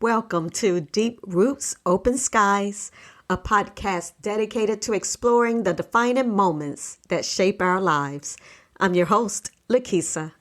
Welcome to Deep Roots, Open Skies, a podcast dedicated to exploring the defining moments that shape our lives. I'm your host, Lakisa.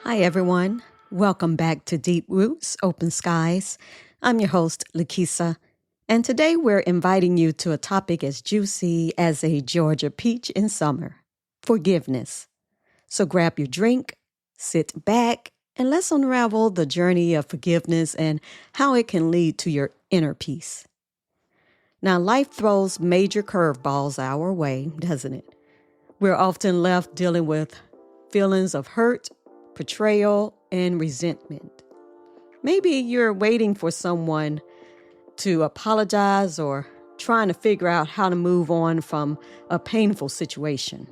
Hi, everyone. Welcome back to Deep Roots, Open Skies. I'm your host, Lakisa, and today we're inviting you to a topic as juicy as a Georgia peach in summer, forgiveness. So grab your drink, sit back, and let's unravel the journey of forgiveness and how it can lead to your inner peace. Now, life throws major curveballs our way, doesn't it? We're often left dealing with feelings of hurt, betrayal, and resentment. Maybe you're waiting for someone to apologize or trying to figure out how to move on from a painful situation.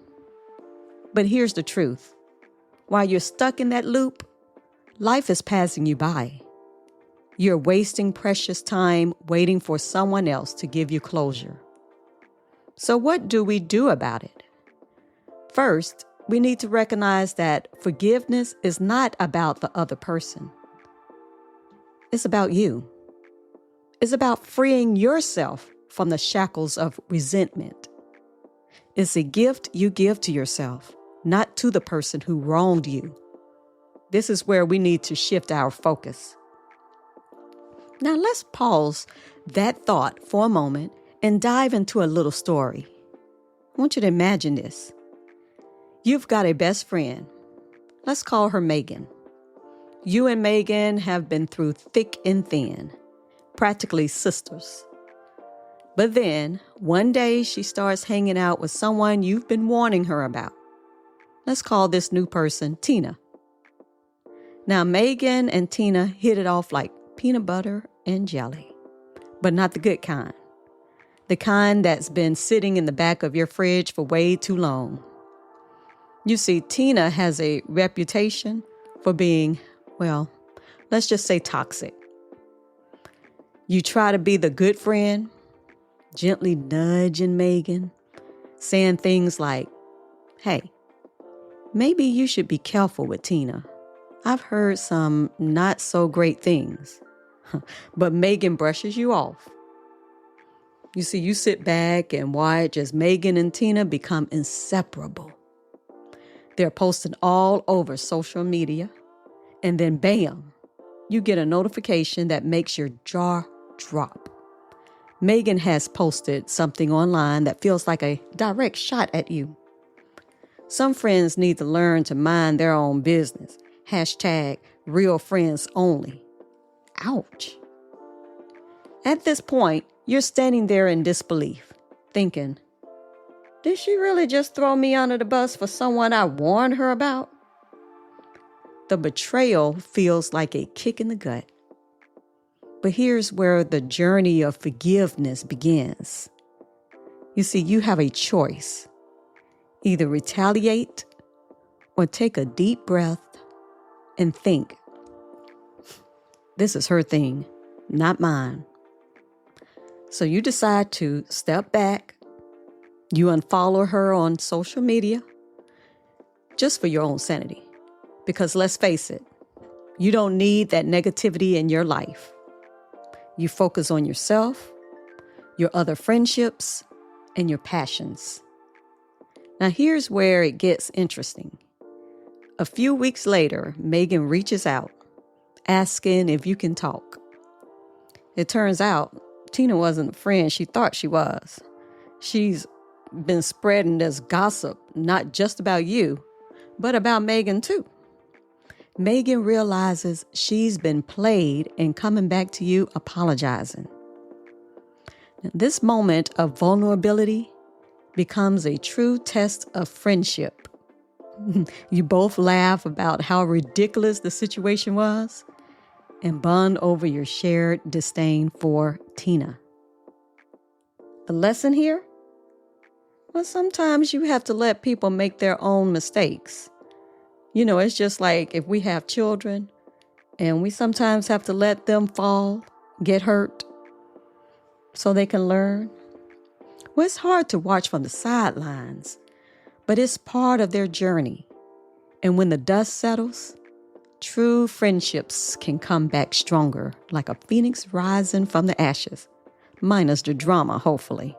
But here's the truth. While you're stuck in that loop, life is passing you by. You're wasting precious time waiting for someone else to give you closure. So what do we do about it? First, we need to recognize that forgiveness is not about the other person. It's about you. It's about freeing yourself from the shackles of resentment. It's a gift you give to yourself, not to the person who wronged you. This is where we need to shift our focus. Now let's pause that thought for a moment and dive into a little story. I want you to imagine this. You've got a best friend. Let's call her Megan. You and Megan have been through thick and thin, practically sisters. But then, one day she starts hanging out with someone you've been warning her about. Let's call this new person Tina. Now, Megan and Tina hit it off like peanut butter and jelly, but not the good kind. The kind that's been sitting in the back of your fridge for way too long. You see, Tina has a reputation for being, well, let's just say toxic. You try to be the good friend, gently nudging Megan, saying things like, hey, maybe you should be careful with Tina. I've heard some not so great things. But Megan brushes you off. You see, you sit back and watch as Megan and Tina become inseparable. They're posted all over social media, and then bam, you get a notification that makes your jaw drop. Megan has posted something online that feels like a direct shot at you. Some friends need to learn to mind their own business. Hashtag real friends only. Ouch. At this point, you're standing there in disbelief, thinking, did she really just throw me under the bus for someone I warned her about? The betrayal feels like a kick in the gut. But here's where the journey of forgiveness begins. You see, you have a choice. Either retaliate or take a deep breath and think, this is her thing, not mine. So you decide to step back. You unfollow her on social media just for your own sanity. Because let's face it, you don't need that negativity in your life. You focus on yourself, your other friendships, and your passions. Now here's where it gets interesting. A few weeks later, Megan reaches out, asking if you can talk. It turns out Tina wasn't the friend she thought she was. She's been spreading this gossip, not just about you, but about Megan too. Megan realizes she's been played and coming back to you apologizing. Now, this moment of vulnerability becomes a true test of friendship. You both laugh about how ridiculous the situation was and bond over your shared disdain for Tina. The lesson here? Well, sometimes you have to let people make their own mistakes. It's just like if we have children and we sometimes have to let them fall, get hurt, so they can learn. Well, it's hard to watch from the sidelines, but it's part of their journey. And when the dust settles, true friendships can come back stronger, like a phoenix rising from the ashes, minus the drama, hopefully.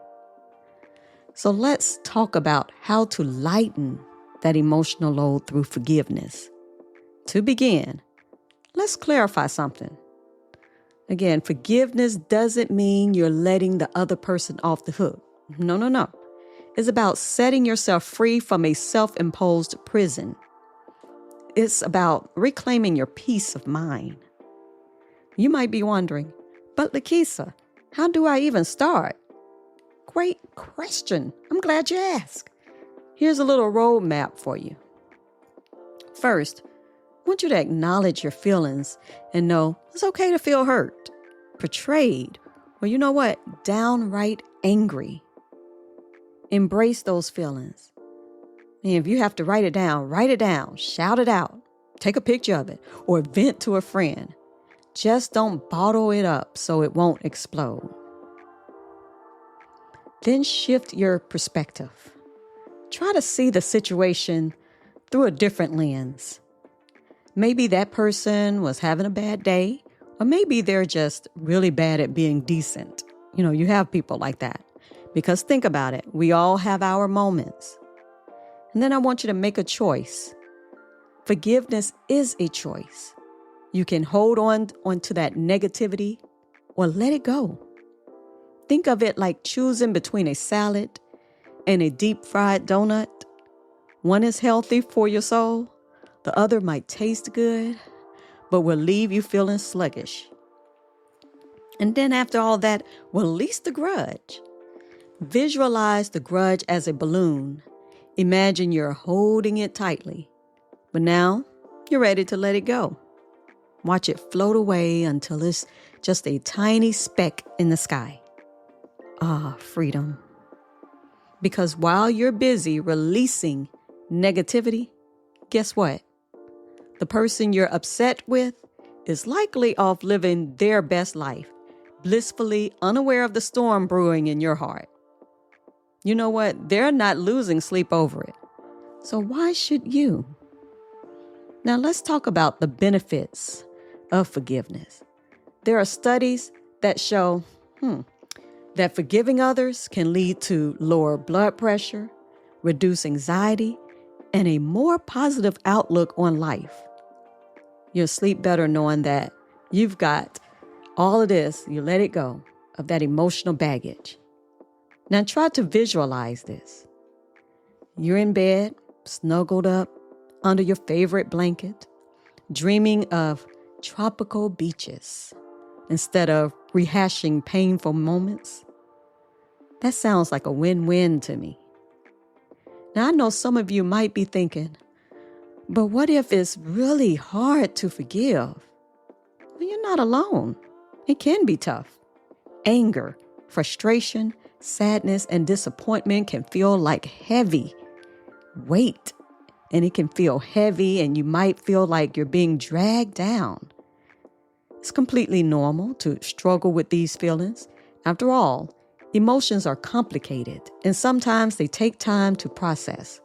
So let's talk about how to lighten that emotional load through forgiveness. To begin, let's clarify something. Again, forgiveness doesn't mean you're letting the other person off the hook. No. It's about setting yourself free from a self-imposed prison. It's about reclaiming your peace of mind. You might be wondering, but Lakeisha, how do I even start? Great question. I'm glad you asked. Here's a little roadmap for you. First, I want you to acknowledge your feelings and know it's okay to feel hurt, betrayed, or you know what, downright angry. Embrace those feelings. And if you have to write it down, shout it out, take a picture of it, or vent to a friend. Just don't bottle it up so it won't explode. Then shift your perspective. Try to see the situation through a different lens. Maybe that person was having a bad day, or maybe they're just really bad at being decent. You have people like that. Because think about it, we all have our moments. And then I want you to make a choice. Forgiveness is a choice. You can hold on to that negativity or let it go. Think of it like choosing between a salad and a deep fried donut. One is healthy for your soul. The other might taste good, but will leave you feeling sluggish. And then after all that, release the grudge. Visualize the grudge as a balloon. Imagine you're holding it tightly. But now you're ready to let it go. Watch it float away until it's just a tiny speck in the sky. Ah, freedom. Because while you're busy releasing negativity, guess what? The person you're upset with is likely off living their best life, blissfully unaware of the storm brewing in your heart. You know what? They're not losing sleep over it. So why should you? Now let's talk about the benefits of forgiveness. There are studies that show that forgiving others can lead to lower blood pressure, reduce anxiety, and a more positive outlook on life. You'll sleep better knowing that you've got all of this, you let it go, of that emotional baggage. Now try to visualize this. You're in bed, snuggled up under your favorite blanket, dreaming of tropical beaches instead of rehashing painful moments. That sounds like a win-win to me. Now, I know some of you might be thinking, but what if it's really hard to forgive? Well, you're not alone. It can be tough. Anger, frustration, sadness, and disappointment can feel like heavy weight. And it can feel heavy, and you might feel like you're being dragged down. It's completely normal to struggle with these feelings. After all, emotions are complicated, and sometimes they take time to process.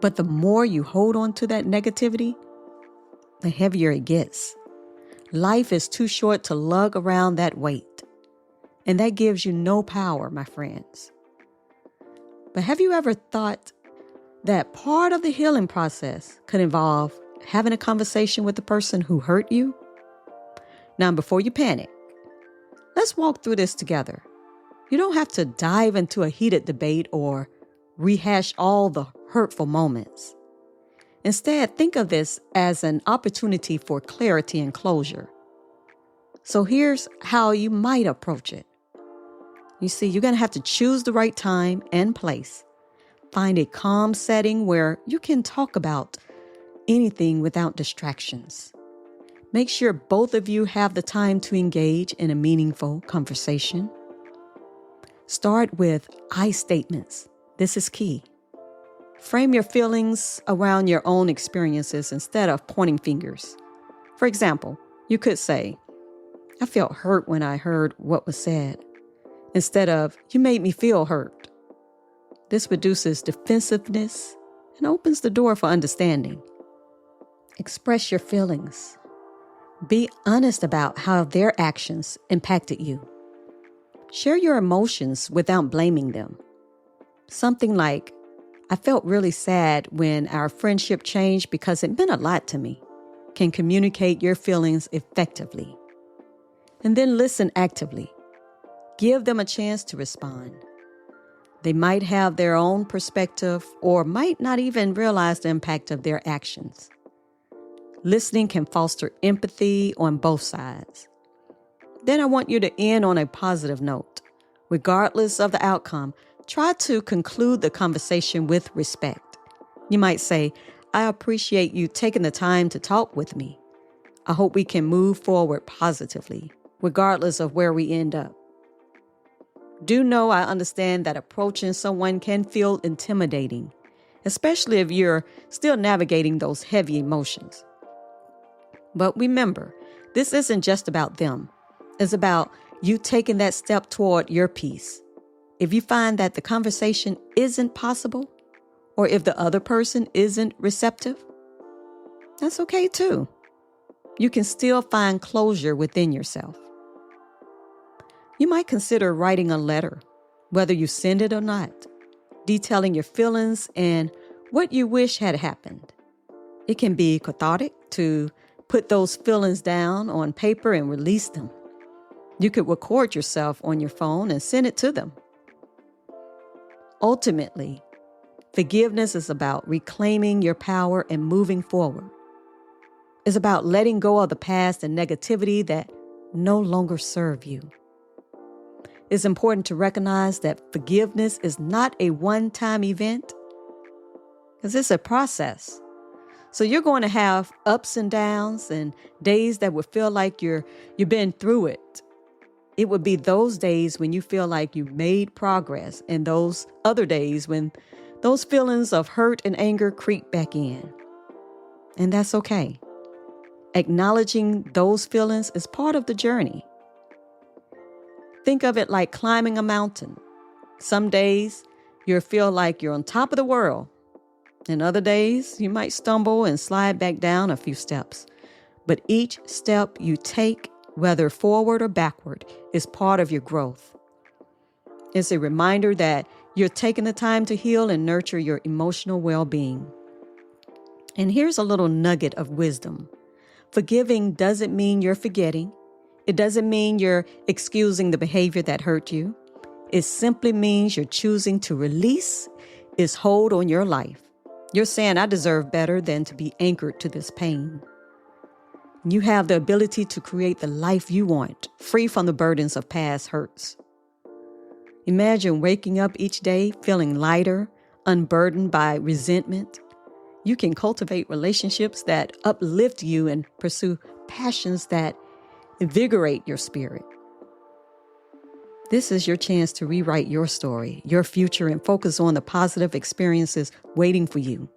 But the more you hold on to that negativity, the heavier it gets. Life is too short to lug around that weight, and that gives you no power, my friends. But have you ever thought that part of the healing process could involve having a conversation with the person who hurt you? Now, before you panic, let's walk through this together. You don't have to dive into a heated debate or rehash all the hurtful moments. Instead, think of this as an opportunity for clarity and closure. So here's how you might approach it. You see, you're going to have to choose the right time and place. find a calm setting where you can talk about anything without distractions. Make sure both of you have the time to engage in a meaningful conversation. Start with I statements. This is key. Frame your feelings around your own experiences instead of pointing fingers. For example, you could say, I felt hurt when I heard what was said, instead of, you made me feel hurt. This reduces defensiveness and opens the door for understanding. Express your feelings. Be honest about how their actions impacted you. Share your emotions without blaming them. Something like, I felt really sad when our friendship changed because it meant a lot to me, can communicate your feelings effectively. And then listen actively. Give them a chance to respond. They might have their own perspective or might not even realize the impact of their actions. Listening can foster empathy on both sides. Then I want you to end on a positive note. Regardless of the outcome, try to conclude the conversation with respect. You might say, I appreciate you taking the time to talk with me. I hope we can move forward positively, regardless of where we end up. Do know I understand that approaching someone can feel intimidating, especially if you're still navigating those heavy emotions. But remember, this isn't just about them. It's about you taking that step toward your peace. If you find that the conversation isn't possible, or if the other person isn't receptive, that's okay too. You can still find closure within yourself. You might consider writing a letter, whether you send it or not, detailing your feelings and what you wish had happened. It can be cathartic to put those feelings down on paper and release them. You could record yourself on your phone and send it to them. Ultimately, forgiveness is about reclaiming your power and moving forward. It's about letting go of the past and negativity that no longer serve you. It's important to recognize that forgiveness is not a one-time event, because it's a process. So you're going to have ups and downs and days that would feel like you've been through it. It would be those days when you feel like you made progress, and those other days when those feelings of hurt and anger creep back in. And that's okay. Acknowledging those feelings is part of the journey. Think of it like climbing a mountain. Some days you'll feel like you're on top of the world. And other days you might stumble and slide back down a few steps. But each step you take, whether forward or backward, is part of your growth. It's a reminder that you're taking the time to heal and nurture your emotional well-being. And here's a little nugget of wisdom. Forgiving doesn't mean you're forgetting. It doesn't mean you're excusing the behavior that hurt you. It simply means you're choosing to release its hold on your life. You're saying, I deserve better than to be anchored to this pain. You have the ability to create the life you want, free from the burdens of past hurts. Imagine waking up each day feeling lighter, unburdened by resentment. You can cultivate relationships that uplift you and pursue passions that invigorate your spirit. This is your chance to rewrite your story, your future, and focus on the positive experiences waiting for you.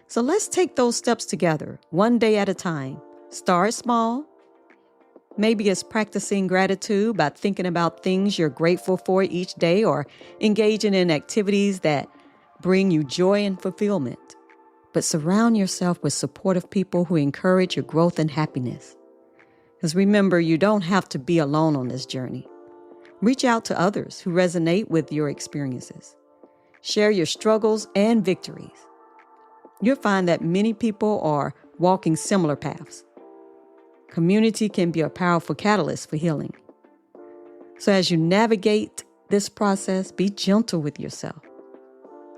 So let's take those steps together, one day at a time. Start small. Maybe it's practicing gratitude by thinking about things you're grateful for each day, or engaging in activities that bring you joy and fulfillment. But surround yourself with supportive people who encourage your growth and happiness. Because remember, you don't have to be alone on this journey. Reach out to others who resonate with your experiences. Share your struggles and victories. You'll find that many people are walking similar paths. Community can be a powerful catalyst for healing. So as you navigate this process, be gentle with yourself.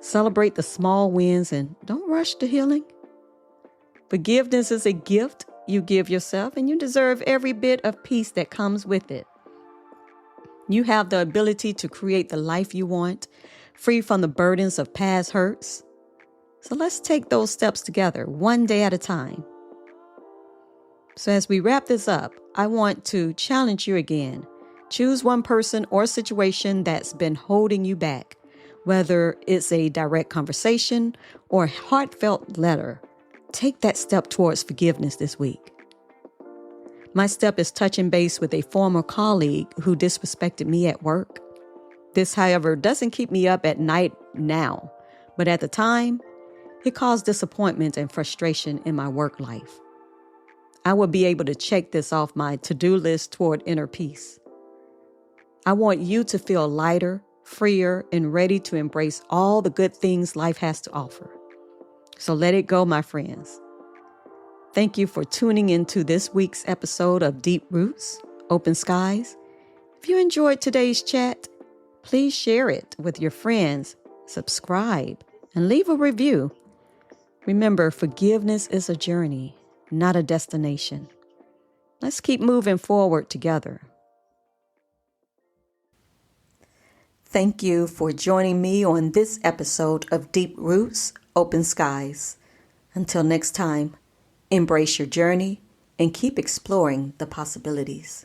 Celebrate the small wins and don't rush to healing. Forgiveness is a gift you give yourself, and you deserve every bit of peace that comes with it. You have the ability to create the life you want, free from the burdens of past hurts. So let's take those steps together, one day at a time. So as we wrap this up, I want to challenge you again. Choose one person or situation that's been holding you back, whether it's a direct conversation or a heartfelt letter. Take that step towards forgiveness this week. My step is touching base with a former colleague who disrespected me at work. This, however, doesn't keep me up at night now, but at the time, it caused disappointment and frustration in my work life. I will be able to check this off my to-do list toward inner peace. I want you to feel lighter, freer, and ready to embrace all the good things life has to offer. So let it go, my friends. Thank you for tuning into this week's episode of Deep Roots, Open Skies. If you enjoyed today's chat, please share it with your friends, subscribe, and leave a review. Remember, forgiveness is a journey, not a destination. Let's keep moving forward together. Thank you for joining me on this episode of Deep Roots, Open Skies. Until next time, embrace your journey and keep exploring the possibilities.